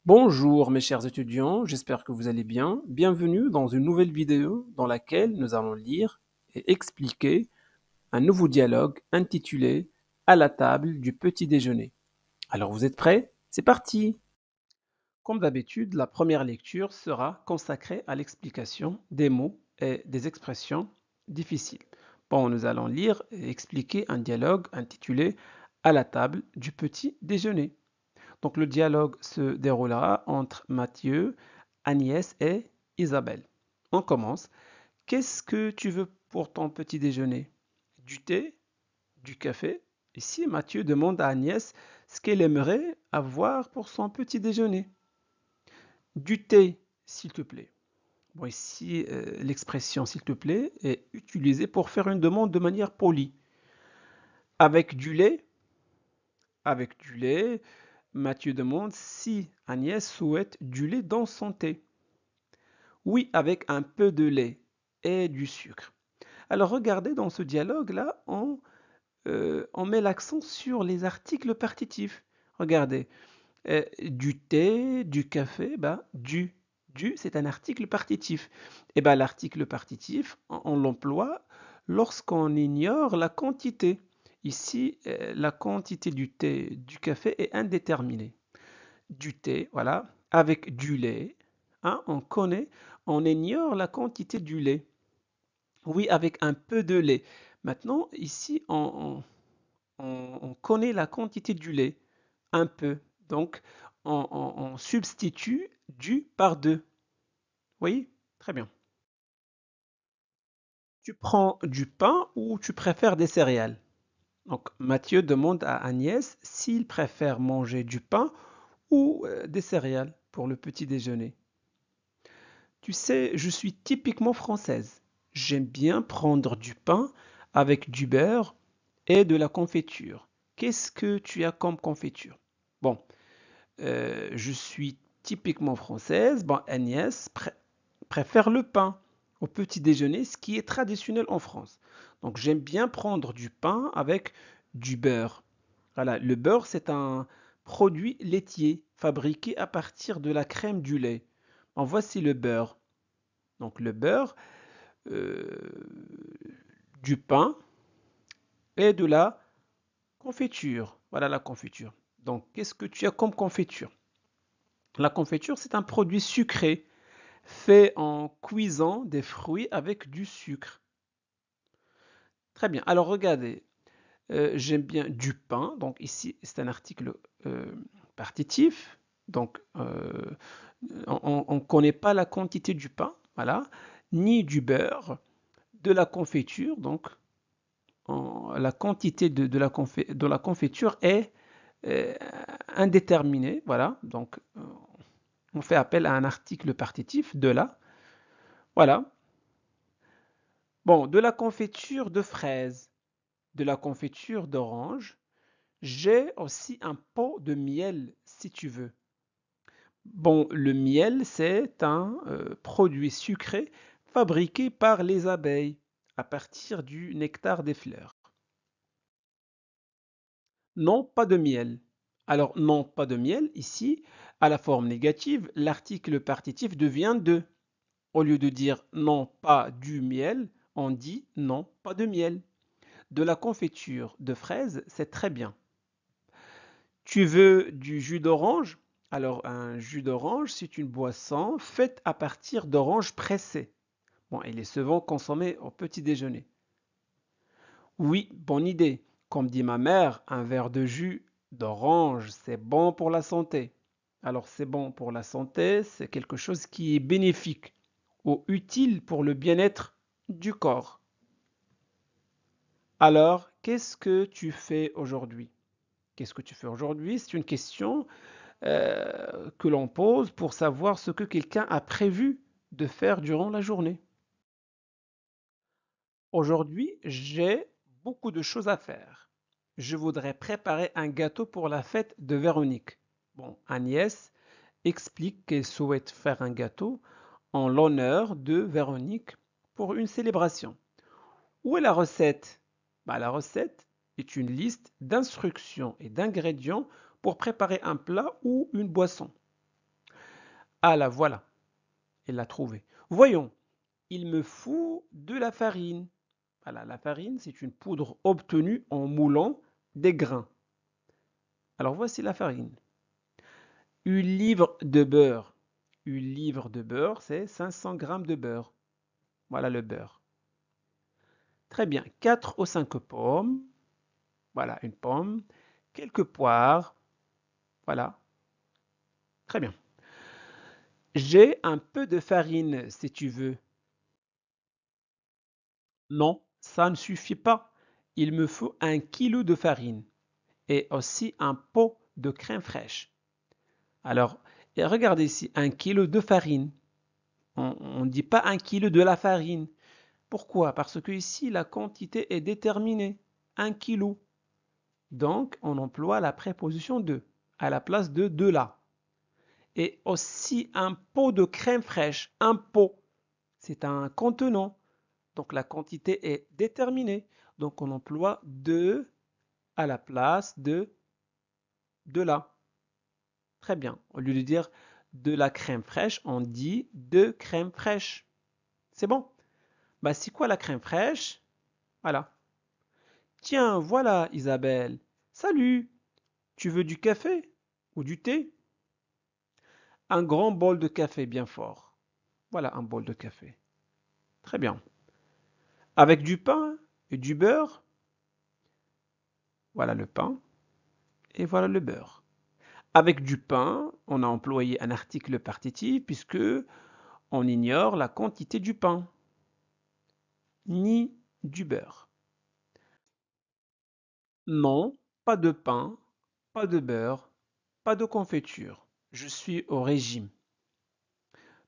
Bonjour mes chers étudiants, j'espère que vous allez bien. Bienvenue dans une nouvelle vidéo dans laquelle nous allons lire et expliquer un nouveau dialogue intitulé À la table du petit déjeuner. Alors vous êtes prêts? C'est parti! Comme d'habitude, la première lecture sera consacrée à l'explication des mots et des expressions difficiles. Bon, nous allons lire et expliquer un dialogue intitulé À la table du petit déjeuner. Donc le dialogue se déroulera entre Mathieu, Agnès et Isabelle. On commence. Qu'est-ce que tu veux pour ton petit déjeuner? Du thé? Du café? Ici, Mathieu demande à Agnès ce qu'elle aimerait avoir pour son petit déjeuner. Du thé, s'il te plaît. Bon, ici, l'expression s'il te plaît est utilisée pour faire une demande de manière polie. Avec du lait? Avec du lait, Mathieu demande si Agnès souhaite du lait dans son thé. Oui, avec un peu de lait et du sucre. Alors regardez dans ce dialogue-là, on met l'accent sur les articles partitifs. Regardez, du thé, du café, bah, du, c'est un article partitif. Et ben l'article partitif, on l'emploie lorsqu'on ignore la quantité. Ici, la quantité du thé, du café est indéterminée. Du thé, voilà, avec du lait, hein, on connaît, on ignore la quantité du lait. Oui, avec un peu de lait. Maintenant, ici, on connaît la quantité du lait, un peu. Donc, on substitue du par deux. Oui, très bien. Tu prends du pain ou tu préfères des céréales? Donc, Mathieu demande à Agnès s'il préfère manger du pain ou des céréales pour le petit déjeuner. Tu sais, je suis typiquement française. J'aime bien prendre du pain avec du beurre et de la confiture. Qu'est-ce que tu as comme confiture? Bon, je suis typiquement française. Bon, Agnès préfère le pain au petit déjeuner, ce qui est traditionnel en France. Donc, j'aime bien prendre du pain avec du beurre. Voilà, le beurre, c'est un produit laitier fabriqué à partir de la crème du lait. En voici le beurre. Donc le beurre, euh, du pain et de la confiture. Voilà la confiture. Donc qu'est-ce que tu as comme confiture? La confiture, c'est un produit sucré fait en cuisant des fruits avec du sucre. Très bien. Alors regardez, j'aime bien du pain. Donc ici, c'est un article partitif. Donc on ne connaît pas la quantité du pain, voilà, ni du beurre, de la confiture. Donc la quantité de la confiture est euh, indéterminée. Voilà, donc on fait appel à un article partitif de là. Voilà. Bon, de la confiture de fraises, de la confiture d'orange. J'ai aussi un pot de miel si tu veux. Bon, le miel, c'est un produit sucré fabriqué par les abeilles à partir du nectar des fleurs. Non, pas de miel. Alors, non, pas de miel, ici, à la forme négative, l'article partitif devient de. Au lieu de dire non, pas du miel, on dit non, pas de miel. De la confiture de fraises, c'est très bien. Tu veux du jus d'orange? Alors, un jus d'orange, c'est une boisson faite à partir d'oranges pressées. Bon, il est souvent consommé au petit déjeuner. Oui, bonne idée. Comme dit ma mère, un verre de jus d'orange, c'est bon pour la santé. Alors c'est bon pour la santé, c'est quelque chose qui est bénéfique ou utile pour le bien-être du corps. Alors, qu'est-ce que tu fais aujourd'hui? Qu'est-ce que tu fais aujourd'hui? C'est une question que l'on pose pour savoir ce que quelqu'un a prévu de faire durant la journée. Aujourd'hui, j'ai beaucoup de choses à faire. Je voudrais préparer un gâteau pour la fête de Véronique. Bon, Agnès explique qu'elle souhaite faire un gâteau en l'honneur de Véronique pour une célébration. Où est la recette? Bah, la recette est une liste d'instructions et d'ingrédients pour préparer un plat ou une boisson. Ah là, voilà, elle l'a trouvé. Voyons, il me faut de la farine. Voilà, la farine, c'est une poudre obtenue en moulant des grains. Alors voici la farine. Une livre de beurre. Une livre de beurre, c'est 500 grammes de beurre. Voilà le beurre. Très bien. 4 ou 5 pommes. Voilà, une pomme. Quelques poires. Voilà. Très bien. J'ai un peu de farine, si tu veux. Non, ça ne suffit pas. Il me faut 1 kilo de farine et aussi un pot de crème fraîche. Alors, et regardez ici, 1 kilo de farine. On ne dit pas 1 kilo de la farine. Pourquoi? Parce que ici, la quantité est déterminée. 1 kilo. Donc, on emploie la préposition de à la place de là. Et aussi un pot de crème fraîche. Un pot, c'est un contenant. Donc, la quantité est déterminée. Donc, on emploie de à la place de là. Très bien. Au lieu de dire de la crème fraîche, on dit de crème fraîche. C'est bon? Bah, c'est quoi la crème fraîche? Voilà. Tiens, voilà, Isabelle. Salut! Tu veux du café ou du thé? Un grand bol de café bien fort. Voilà un bol de café. Très bien. Avec du pain et du beurre. Voilà le pain et voilà le beurre. Avec du pain, on a employé un article partitif puisque on ignore la quantité du pain ni du beurre. Non, pas de pain, pas de beurre, pas de confiture. Je suis au régime.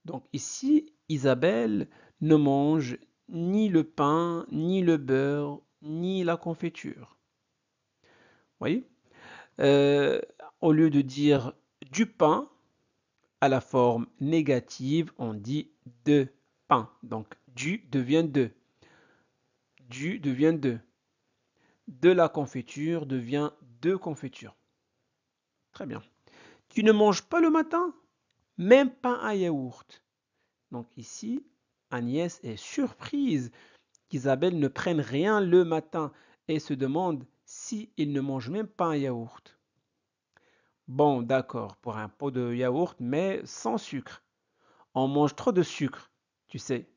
Donc ici, Isabelle ne mange ni le pain, ni le beurre, ni la confiture. Vous voyez? Euh, Au lieu de dire du pain à la forme négative, on dit de pain. Donc du devient de. Du devient de. De la confiture devient de confiture. Très bien. Tu ne manges pas le matin? Même pas un yaourt. Donc ici, Agnès est surprise qu'Isabelle ne prenne rien le matin et se demande si il ne mange même pas un yaourt. Bon, d'accord, pour un pot de yaourt, mais sans sucre. On mange trop de sucre, tu sais.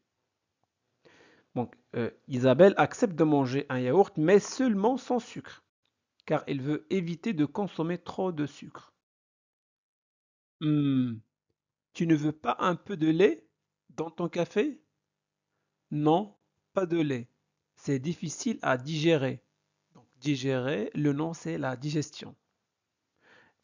Donc, Isabelle accepte de manger un yaourt, mais seulement sans sucre, car elle veut éviter de consommer trop de sucre. Hmm, tu ne veux pas un peu de lait dans ton café? Non, pas de lait. C'est difficile à digérer. Donc, digérer, le nom c'est la digestion.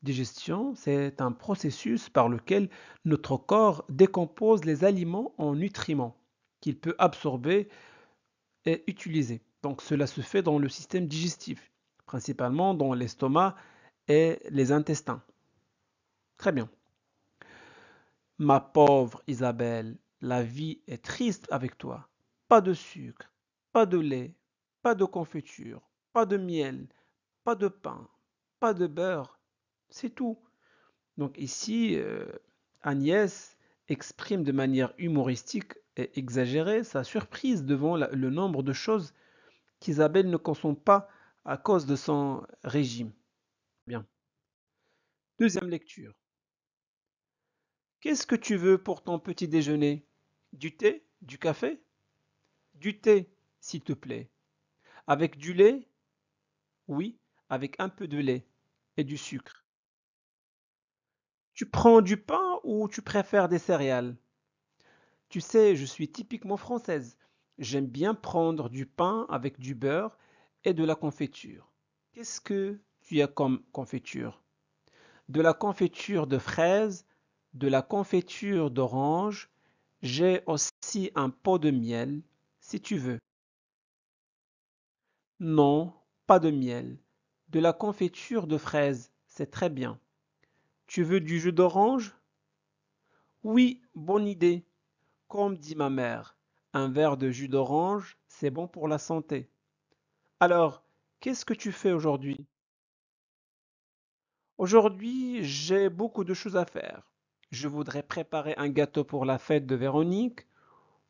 Digestion, c'est un processus par lequel notre corps décompose les aliments en nutriments qu'il peut absorber et utiliser. Donc, cela se fait dans le système digestif, principalement dans l'estomac et les intestins. Très bien. Ma pauvre Isabelle, la vie est triste avec toi. Pas de sucre, pas de lait, pas de confiture, pas de miel, pas de pain, pas de beurre. C'est tout. Donc ici, Agnès exprime de manière humoristique et exagérée sa surprise devant le nombre de choses qu'Isabelle ne consomme pas à cause de son régime. Bien. Deuxième lecture. Qu'est-ce que tu veux pour ton petit déjeuner? Du thé? Du café? Du thé, s'il te plaît. Avec du lait? Oui, avec un peu de lait et du sucre. Tu prends du pain ou tu préfères des céréales? Tu sais, je suis typiquement française. J'aime bien prendre du pain avec du beurre et de la confiture. Qu'est-ce que tu as comme confiture? De la confiture de fraises, de la confiture d'orange. J'ai aussi un pot de miel, si tu veux. Non, pas de miel. De la confiture de fraises, c'est très bien. Tu veux du jus d'orange? Oui, bonne idée. Comme dit ma mère, un verre de jus d'orange, c'est bon pour la santé. Alors, qu'est-ce que tu fais aujourd'hui? Aujourd'hui, j'ai beaucoup de choses à faire. Je voudrais préparer un gâteau pour la fête de Véronique.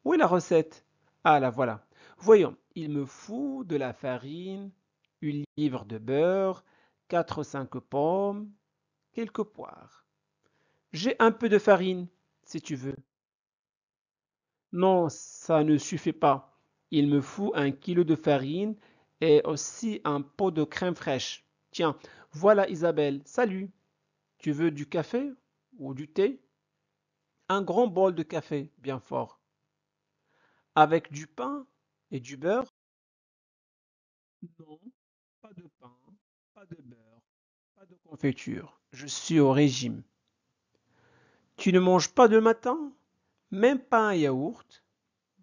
Où est la recette? Ah, la voilà. Voyons, il me faut de la farine, une livre de beurre, 4 ou 5 pommes, quelques poires. J'ai un peu de farine, si tu veux. Non, ça ne suffit pas. Il me faut 1 kilo de farine et aussi un pot de crème fraîche. Tiens, voilà Isabelle. Salut. Tu veux du café ou du thé? Un grand bol de café, bien fort. Avec du pain et du beurre? Non, pas de pain, pas de beurre, pas de confiture. Je suis au régime. Tu ne manges pas le matin? Même pas un yaourt?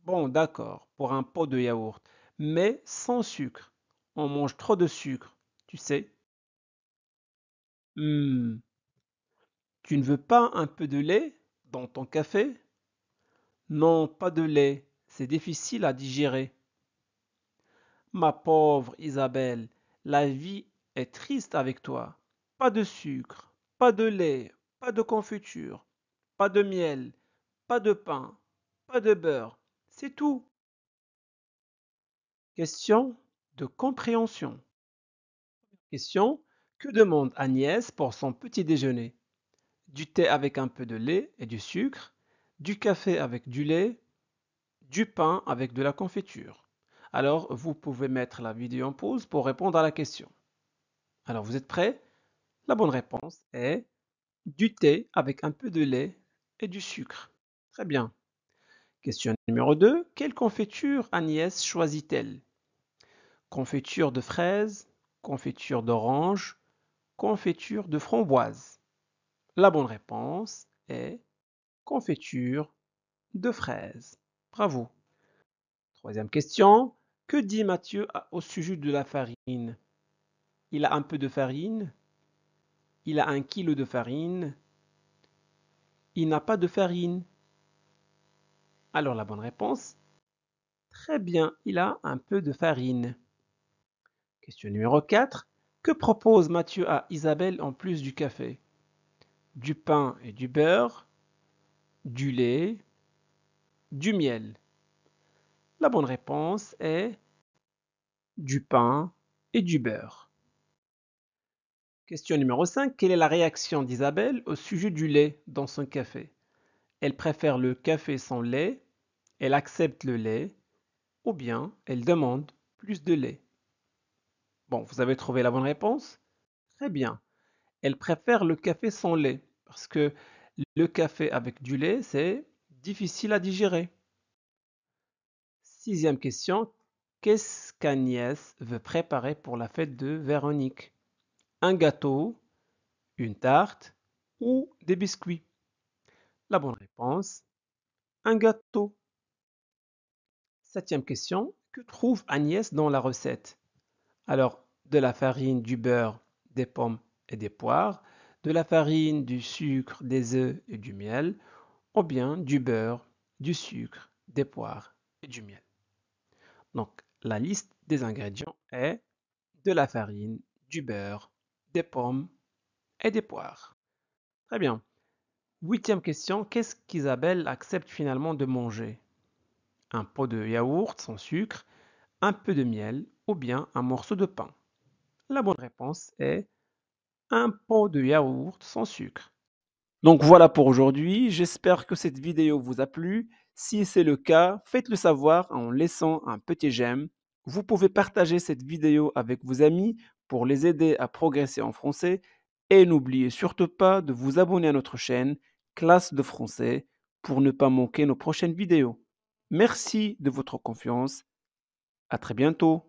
Bon, d'accord, pour un pot de yaourt, mais sans sucre. On mange trop de sucre, tu sais. Hmm, tu ne veux pas un peu de lait dans ton café? Non, pas de lait, c'est difficile à digérer. Ma pauvre Isabelle, la vie est triste avec toi. Pas de sucre, pas de lait, pas de confiture, pas de miel, pas de pain, pas de beurre. C'est tout. Question de compréhension. Question: que demande Agnès pour son petit déjeuner? Du thé avec un peu de lait et du sucre, du café avec du lait, du pain avec de la confiture. Alors, vous pouvez mettre la vidéo en pause pour répondre à la question. Alors, vous êtes prêts? La bonne réponse est du thé avec un peu de lait et du sucre. Très bien. Question numéro 2. Quelle confiture Agnès choisit-elle? Confiture de fraise, confiture d'orange, confiture de framboise. La bonne réponse est confiture de fraise. Bravo. Troisième question. Que dit Mathieu au sujet de la farine? Il a un peu de farine. Il a 1 kilo de farine. Il n'a pas de farine. Alors la bonne réponse, très bien, il a un peu de farine. Question numéro 4. Que propose Mathieu à Isabelle en plus du café? Du pain et du beurre, du lait, du miel. La bonne réponse est du pain et du beurre. Question numéro 5. Quelle est la réaction d'Isabelle au sujet du lait dans son café? Elle préfère le café sans lait, elle accepte le lait, ou bien elle demande plus de lait. Bon, vous avez trouvé la bonne réponse? Très bien. Elle préfère le café sans lait parce que le café avec du lait, c'est difficile à digérer. Sixième question. Qu'est-ce qu'Agnès veut préparer pour la fête de Véronique? Un gâteau, une tarte ou des biscuits? La bonne réponse, un gâteau. Septième question. Que trouve Agnès dans la recette? Alors, de la farine, du beurre, des pommes et des poires, de la farine, du sucre, des œufs et du miel, ou bien du beurre, du sucre, des poires et du miel. Donc, la liste des ingrédients est de la farine, du beurre, des pommes et des poires. Très bien. Huitième question, qu'est-ce qu'Isabelle accepte finalement de manger? Un pot de yaourt sans sucre, un peu de miel ou bien un morceau de pain? La bonne réponse est un pot de yaourt sans sucre. Donc voilà pour aujourd'hui, j'espère que cette vidéo vous a plu. Si c'est le cas, faites-le savoir en laissant un petit j'aime. Vous pouvez partager cette vidéo avec vos amis pour les aider à progresser en français et n'oubliez surtout pas de vous abonner à notre chaîne Classe de français pour ne pas manquer nos prochaines vidéos. Merci de votre confiance. À très bientôt.